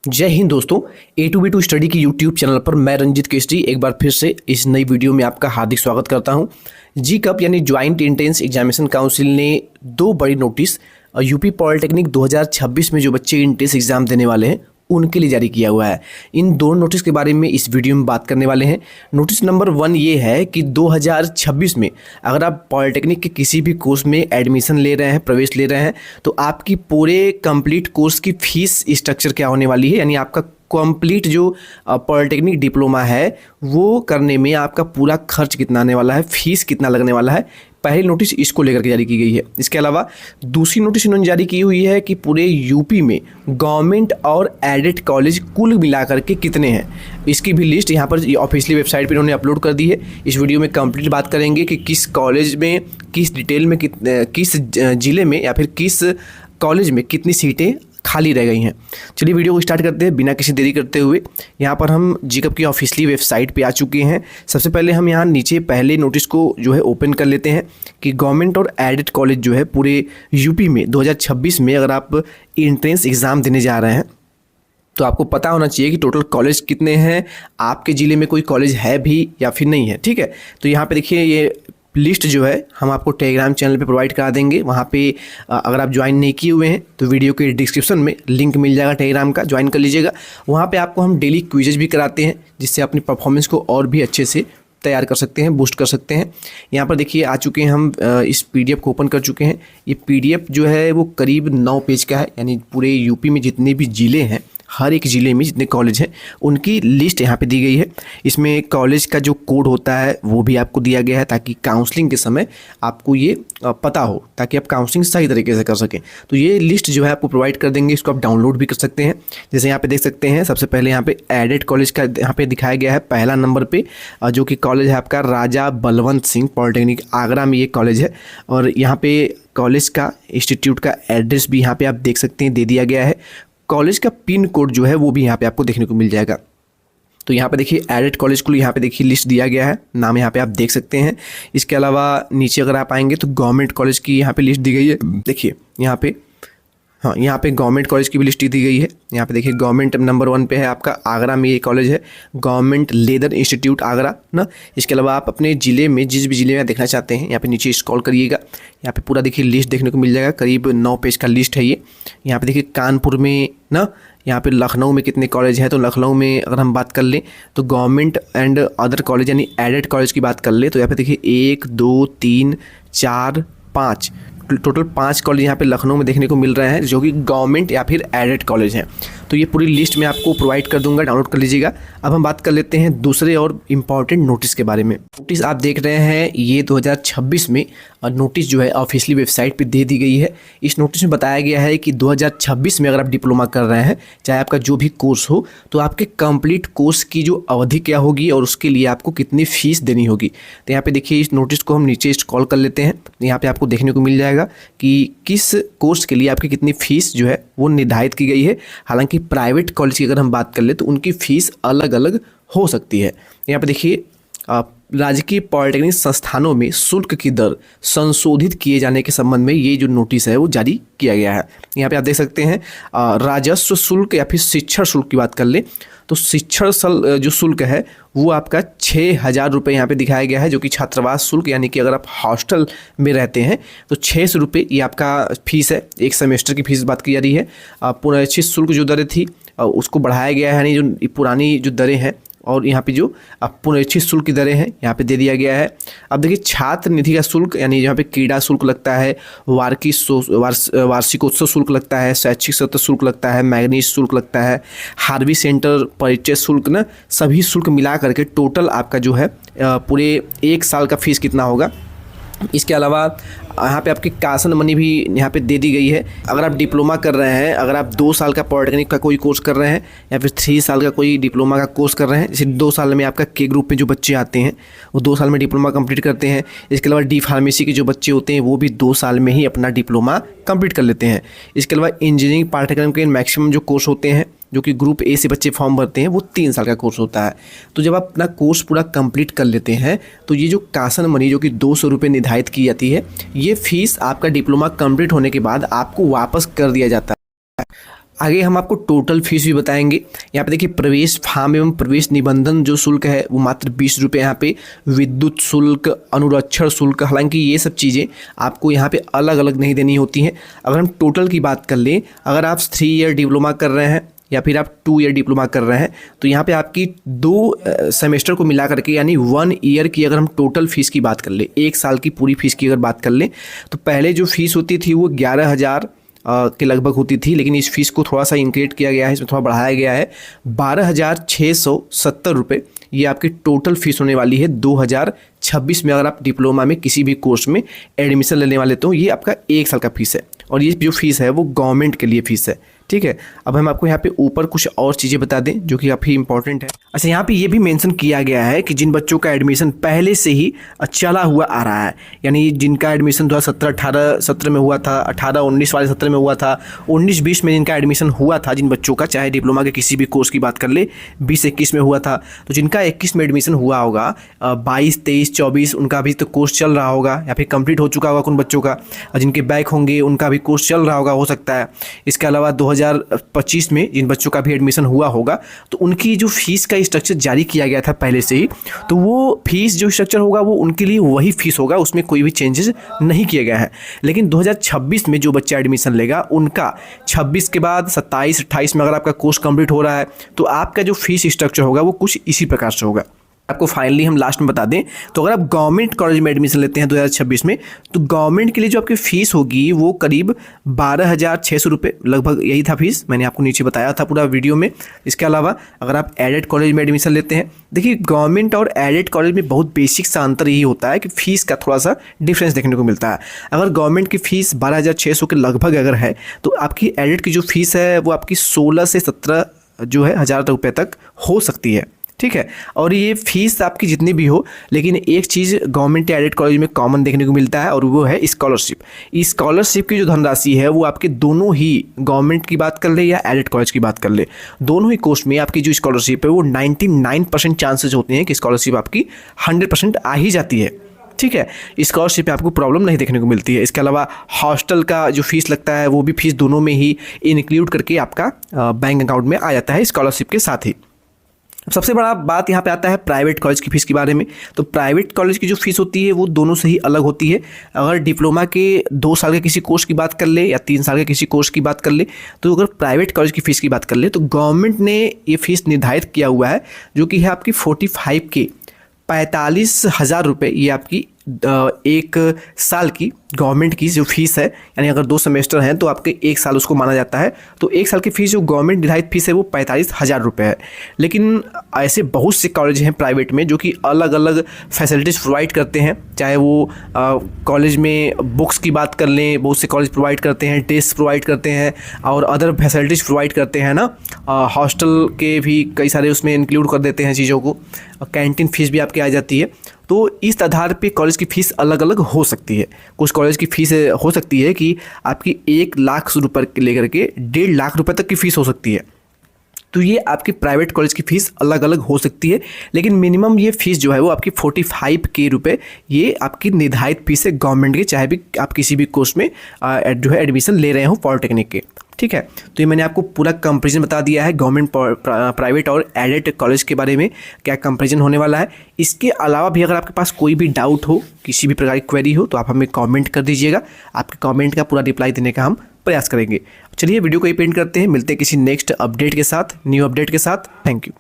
जय हिंद दोस्तों। A2B2 study की यूट्यूब चैनल पर मैं रंजित केसरी एक बार फिर से इस नई वीडियो में आपका हार्दिक स्वागत करता हूं। जी कप यानी ज्वाइंट एंट्रेंस एग्जामिनेशन काउंसिल ने दो बड़ी नोटिस यूपी पॉलिटेक्निक 2026 में जो बच्चे एंट्रेंस एग्जाम देने वाले हैं उनके लिए जारी किया हुआ है। इन दोनों नोटिस के बारे में इस वीडियो में बात करने वाले हैं। नोटिस नंबर 1 ये है कि 2026 में अगर आप पॉलिटेक्निक के किसी भी कोर्स में एडमिशन ले रहे हैं, प्रवेश ले रहे हैं, तो आपकी पूरे कंप्लीट कोर्स की फीस स्ट्रक्चर क्या होने वाली है, यानी आपका कंप्लीट जो पॉलिटेक्निक डिप्लोमा है वो करने में आपका पूरा खर्च कितना आने वाला है, फीस कितना लगने वाला है, पहली नोटिस इसको लेकर के जारी की गई है। इसके अलावा दूसरी नोटिस इन्होंने जारी की हुई है कि पूरे यूपी में गवर्नमेंट और एडेड कॉलेज कुल मिलाकर के कितने हैं, इसकी भी लिस्ट यहाँ पर ऑफिशियली वेबसाइट पर इन्होंने अपलोड कर दी है। इस वीडियो में कंप्लीट बात करेंगे कि किस कॉलेज में, किस डिटेल में, किस ज़िले में या फिर किस कॉलेज में कितनी सीटें खाली रह गई हैं। चलिए वीडियो को स्टार्ट करते हैं बिना किसी देरी करते हुए। यहाँ पर हम जीकप की ऑफिशियली वेबसाइट पे आ चुके हैं। सबसे पहले हम यहाँ नीचे पहले नोटिस को जो है ओपन कर लेते हैं कि गवर्नमेंट और एडेड कॉलेज जो है पूरे यूपी में 2026 में अगर आप एंट्रेंस एग्ज़ाम देने जा रहे हैं तो आपको पता होना चाहिए कि टोटल कॉलेज कितने हैं, आपके ज़िले में कोई कॉलेज है भी या फिर नहीं है। ठीक है, तो यहाँ पे देखिए ये लिस्ट जो है हम आपको टेलीग्राम चैनल पे प्रोवाइड करा देंगे। वहाँ पे अगर आप ज्वाइन नहीं किए हुए हैं तो वीडियो के डिस्क्रिप्शन में लिंक मिल जाएगा टेलीग्राम का, ज्वाइन कर लीजिएगा। वहाँ पे आपको हम डेली क्विजेज भी कराते हैं जिससे अपनी परफॉर्मेंस को और भी अच्छे से तैयार कर सकते हैं, बूस्ट कर सकते हैं। यहाँ पर देखिए आ चुके हैं हम, इस PDF को ओपन कर चुके हैं। ये PDF जो है वो करीब 9 पेज का है, यानी पूरे यूपी में जितने भी ज़िले हैं, हर एक ज़िले में जितने कॉलेज हैं उनकी लिस्ट यहाँ पे दी गई है। इसमें कॉलेज का जो कोड होता है वो भी आपको दिया गया है ताकि काउंसलिंग के समय आपको ये पता हो, ताकि आप काउंसलिंग सही तरीके से कर सकें। तो ये लिस्ट जो है आपको प्रोवाइड कर देंगे, इसको आप डाउनलोड भी कर सकते हैं। जैसे यहाँ पे देख सकते हैं, सबसे पहले यहाँ पे एडेड कॉलेज का यहाँ पे दिखाया गया है पहला नंबर पे, जो कि कॉलेज है आपका राजा बलवंत सिंह पॉलिटेक्निक, आगरा में ये कॉलेज है। और यहाँ पे कॉलेज का, इंस्टीट्यूट का एड्रेस भी यहाँ पे आप देख सकते हैं दे दिया गया है। कॉलेज का पिन कोड जो है वो भी यहाँ पे आपको देखने को मिल जाएगा। तो यहाँ पे देखिए एडेड कॉलेज को यहाँ पे देखिए लिस्ट दिया गया है, नाम यहाँ पे आप देख सकते हैं। इसके अलावा नीचे अगर आप आएंगे तो गवर्नमेंट कॉलेज की यहाँ पे लिस्ट दी गई है। देखिए यहाँ पे, हाँ यहाँ पे गवर्नमेंट कॉलेज की भी लिस्ट दी गई है। यहाँ पे देखिए गवर्नमेंट नंबर 1 पे है आपका आगरा में ये कॉलेज है, गवर्नमेंट लेदर इंस्टीट्यूट आगरा ना। इसके अलावा आप अपने ज़िले में, जिस भी ज़िले में देखना चाहते हैं, यहाँ पे नीचे स्क्रॉल करिएगा, यहाँ पे पूरा देखिए लिस्ट देखने को मिल जाएगा। करीब 9 पेज का लिस्ट है ये। यहाँ पे देखिए कानपुर में ना, यहाँ पे लखनऊ में कितने कॉलेज हैं, तो लखनऊ में अगर हम बात कर लें तो गवर्नमेंट एंड अदर कॉलेज यानी एडेड कॉलेज की बात कर ले तो यहाँ पे देखिए 1 2 3 4 5 टोटल 5 कॉलेज यहाँ पे लखनऊ में देखने को मिल रहे हैं जो कि गवर्नमेंट या फिर एडेड कॉलेज हैं। तो ये पूरी लिस्ट मैं आपको प्रोवाइड कर दूंगा, डाउनलोड कर लीजिएगा। अब हम बात कर लेते हैं दूसरे और इम्पॉर्टेंट नोटिस के बारे में। नोटिस आप देख रहे हैं ये 2026 में नोटिस जो है ऑफिशियली वेबसाइट पे दे दी गई है। इस नोटिस में बताया गया है कि 2026 में अगर आप डिप्लोमा कर रहे हैं, चाहे आपका जो भी कोर्स हो, तो आपके कंप्लीट कोर्स की जो अवधि क्या होगी और उसके लिए आपको कितनी फ़ीस देनी होगी। तो यहाँ पे देखिए इस नोटिस को हम नीचे स्क्रॉल कर लेते हैं, यहाँ पे आपको देखने को मिल जाएगा कि किस कोर्स के लिए आपकी कितनी फ़ीस जो है वो निर्धारित की गई है। हालांकि प्राइवेट कॉलेज की अगर हम बात कर ले तो उनकी फ़ीस अलग अलग हो सकती है। यहाँ पे देखिए राजकीय पॉलिटेक्निक संस्थानों में शुल्क की दर संशोधित किए जाने के संबंध में ये जो नोटिस है वो जारी किया गया है। यहाँ पे आप देख सकते हैं राजस्व शुल्क या फिर शिक्षण शुल्क की बात कर ले तो शिक्षण जो शुल्क है वो आपका 6,000 रुपये यहाँ पे दिखाया गया है, जो कि छात्रावास शुल्क यानी कि अगर आप हॉस्टल में रहते हैं तो 600 रुपये ये आपका फीस है। एक सेमेस्टर की फीस बात की जा रही है। पुनरीक्षित शुल्क जो दरें थी उसको बढ़ाया गया है, यानी जो पुरानी जो दरें हैं और यहाँ पे जो पुनरीक्षित शुल्क की दरें हैं यहाँ पे दे दिया गया है। अब देखिए छात्र निधि का शुल्क, यानी यहाँ पे क्रीड़ा शुल्क लगता है, वार्षिकोत्सव शुल्क लगता है, शैक्षिक सत्र शुल्क लगता है, मैगनीज शुल्क लगता है, हार्वी सेंटर परिचय शुल्क ना, सभी शुल्क मिला करके टोटल आपका जो है पूरे 1 साल का फीस कितना होगा। इसके अलावा यहाँ पे आपकी कासन मनी भी यहाँ पे दे दी गई है। अगर आप डिप्लोमा कर रहे हैं, अगर आप 2 साल का पॉलिटेक्निक का कोई कोर्स कर रहे हैं या फिर 3 साल का कोई डिप्लोमा का कोर्स कर रहे हैं, जैसे 2 साल में आपका के ग्रुप में जो बच्चे आते हैं वो 2 साल में डिप्लोमा कंप्लीट करते हैं। इसके अलावा डी फार्मेसी के जो बच्चे होते हैं वो भी 2 साल में ही अपना डिप्लोमा कंप्लीट कर लेते हैं। इसके अलावा इंजीनियरिंग पाठ्यक्रम के मैक्सिमम जो कोर्स होते हैं, जो कि ग्रुप ए से बच्चे फॉर्म भरते हैं, वो 3 साल का कोर्स होता है। तो जब आप अपना कोर्स पूरा कंप्लीट कर लेते हैं तो ये जो कासन मनी जो कि 200 रुपये निर्धारित की जाती है, ये फीस आपका डिप्लोमा कंप्लीट होने के बाद आपको वापस कर दिया जाता है। आगे हम आपको टोटल फीस भी बताएंगे। यहाँ पे देखिए प्रवेश फार्म एवं प्रवेश निबंधन जो शुल्क है वो मात्र 20 रुपये। यहाँ पे विद्युत शुल्क, अनुरक्षण शुल्क, हालांकि ये सब चीज़ें आपको यहाँ पे अलग अलग नहीं देनी होती हैं। अगर हम टोटल की बात कर लें, अगर आप 3 ईयर डिप्लोमा कर रहे हैं या फिर आप 2 ईयर डिप्लोमा कर रहे हैं तो यहाँ पे आपकी 2 सेमेस्टर को मिला करके यानी 1 ईयर की अगर हम टोटल फीस की बात कर लें, 1 साल की पूरी फीस की अगर बात कर लें तो पहले जो फीस होती थी वो 11,000 के लगभग होती थी, लेकिन इस फीस को थोड़ा सा इंक्रीज किया गया है, इसमें थोड़ा बढ़ाया गया है 12,670 रुपये। ये आपकी टोटल फीस होने वाली है 2026 में। अगर आप डिप्लोमा में किसी भी कोर्स में एडमिशन लेने वाले तो ये आपका 1 साल का फीस है और ये जो फीस है वो गवर्नमेंट के लिए फीस है। ठीक है, अब हम आपको यहाँ पे ऊपर कुछ और चीज़ें बता दें जो कि काफ़ी इंपॉर्टेंट है। अच्छा, यहाँ पे ये भी मेंशन किया गया है कि जिन बच्चों का एडमिशन पहले से ही चला हुआ आ रहा है, यानी जिनका एडमिशन 2017-18 सत्र में हुआ था, 18-19 वाले सत्र में हुआ था, 19-20 में जिनका एडमिशन हुआ था, जिन बच्चों का चाहे डिप्लोमा के किसी भी कोर्स की बात कर ले 20-21 में हुआ था, तो जिनका 21 में एडमिशन हुआ होगा, 22-23-24 उनका भी तो कोर्स चल रहा होगा या फिर कंप्लीट हो चुका होगा उन बच्चों का, और जिनके बैक होंगे उनका भी कोर्स चल रहा होगा, हो सकता है। इसके अलावा 2025 में जिन बच्चों का भी एडमिशन हुआ होगा तो उनकी जो फीस का स्ट्रक्चर जारी किया गया था पहले से ही, तो वो फीस जो स्ट्रक्चर होगा वो उनके लिए वही फीस होगा, उसमें कोई भी चेंजेस नहीं किए गए हैं। लेकिन 2026 में जो बच्चा एडमिशन लेगा उनका 26 के बाद 27-28 में अगर आपका कोर्स कंप्लीट हो रहा है तो आपका जो फीस स्ट्रक्चर होगा वो कुछ इसी प्रकार से होगा। आपको फाइनली हम लास्ट में बता दें तो अगर आप गवर्नमेंट कॉलेज में एडमिशन लेते हैं 2026 में तो गवर्नमेंट के लिए जो आपकी फ़ीस होगी वो करीब 12,600 रुपये लगभग, यही था फीस, मैंने आपको नीचे बताया था पूरा वीडियो में। इसके अलावा अगर आप एडेड कॉलेज में एडमिशन लेते हैं, देखिए गवर्नमेंट और एडेड कॉलेज में बहुत बेसिक सा अंतर यही होता है कि फ़ीस का थोड़ा सा डिफरेंस देखने को मिलता है। अगर गवर्नमेंट की फ़ीस 12,600 के लगभग अगर है तो आपकी एडेड की जो फीस है वो आपकी 16 से 17 जो है हज़ार रुपये तक हो सकती है। ठीक है, और ये फीस आपकी जितनी भी हो, लेकिन एक चीज़ गवर्नमेंट एडेड कॉलेज में कॉमन देखने को मिलता है और वो है स्कॉलरशिप। स्कॉलरशिप की जो धनराशि है वो आपके दोनों ही, गवर्नमेंट की बात कर ले या एडेड कॉलेज की बात कर ले, दोनों ही कोर्स में आपकी जो स्कॉलरशिप है वो 99% चांसेस होते हैं कि स्कॉलरशिप आपकी 100% आ ही जाती है। ठीक है, स्कॉलरशिप में आपको प्रॉब्लम नहीं देखने को मिलती है। इसके अलावा हॉस्टल का जो फीस लगता है वो भी फीस दोनों में ही इंक्लूड करके आपका बैंक अकाउंट में आ जाता है स्कॉलरशिप के साथ ही। सबसे बड़ा बात यहाँ पे आता है प्राइवेट कॉलेज की फ़ीस के बारे में। तो प्राइवेट कॉलेज की जो फ़ीस होती है वो दोनों से ही अलग होती है। अगर डिप्लोमा के 2 साल के किसी कोर्स की बात कर ले या 3 साल के किसी कोर्स की बात कर ले, तो अगर प्राइवेट कॉलेज की फ़ीस की बात कर ले तो गवर्नमेंट ने ये फ़ीस निर्धारित किया हुआ है जो कि है आपकी 45,000 रुपये। ये आपकी 1 साल की गवर्नमेंट की जो फीस है, यानी अगर 2 सेमेस्टर हैं तो आपके 1 साल उसको माना जाता है, तो 1 साल की फ़ीस जो गवर्नमेंट निर्धारित फीस है वो 45,000 रुपये है। लेकिन ऐसे बहुत से कॉलेज हैं प्राइवेट में जो कि अलग अलग फैसिलिटीज़ प्रोवाइड करते हैं, चाहे वो कॉलेज में बुक्स की बात कर लें, बहुत से कॉलेज प्रोवाइड करते हैं, डेस्क प्रोवाइड करते हैं और अदर फैसिलिटीज़ प्रोवाइड करते हैं ना, हॉस्टल के भी कई सारे उसमें इंक्लूड कर देते हैं चीज़ों को, कैंटीन फीस भी आपकी आ जाती है। तो इस आधार पे कॉलेज की फ़ीस अलग अलग हो सकती है। कुछ कॉलेज की फ़ीस हो सकती है कि आपकी 1 लाख रुपये लेकर के 1.5 लाख रुपये तक की फ़ीस हो सकती है। तो ये आपकी प्राइवेट कॉलेज की फ़ीस अलग अलग हो सकती है, लेकिन मिनिमम ये फ़ीस जो है वो आपकी 45,000 रुपये ये आपकी निर्धारित फ़ीस है गवर्नमेंट की, चाहे भी आप किसी भी कोर्स में जो है एडमिशन ले रहे हो पॉलिटेक्निक के। ठीक है, तो ये मैंने आपको पूरा कंपैरिजन बता दिया है गवर्नमेंट प्राइवेट और एडेड कॉलेज के बारे में क्या कंपैरिजन होने वाला है। इसके अलावा भी अगर आपके पास कोई भी डाउट हो, किसी भी प्रकार की क्वेरी हो, तो आप हमें कमेंट कर दीजिएगा। आपके कमेंट का पूरा रिप्लाई देने का हम प्रयास करेंगे। चलिए वीडियो को यहीं पेंट करते हैं, मिलते हैं किसी नेक्स्ट अपडेट के साथ, न्यू अपडेट के साथ। Thank you.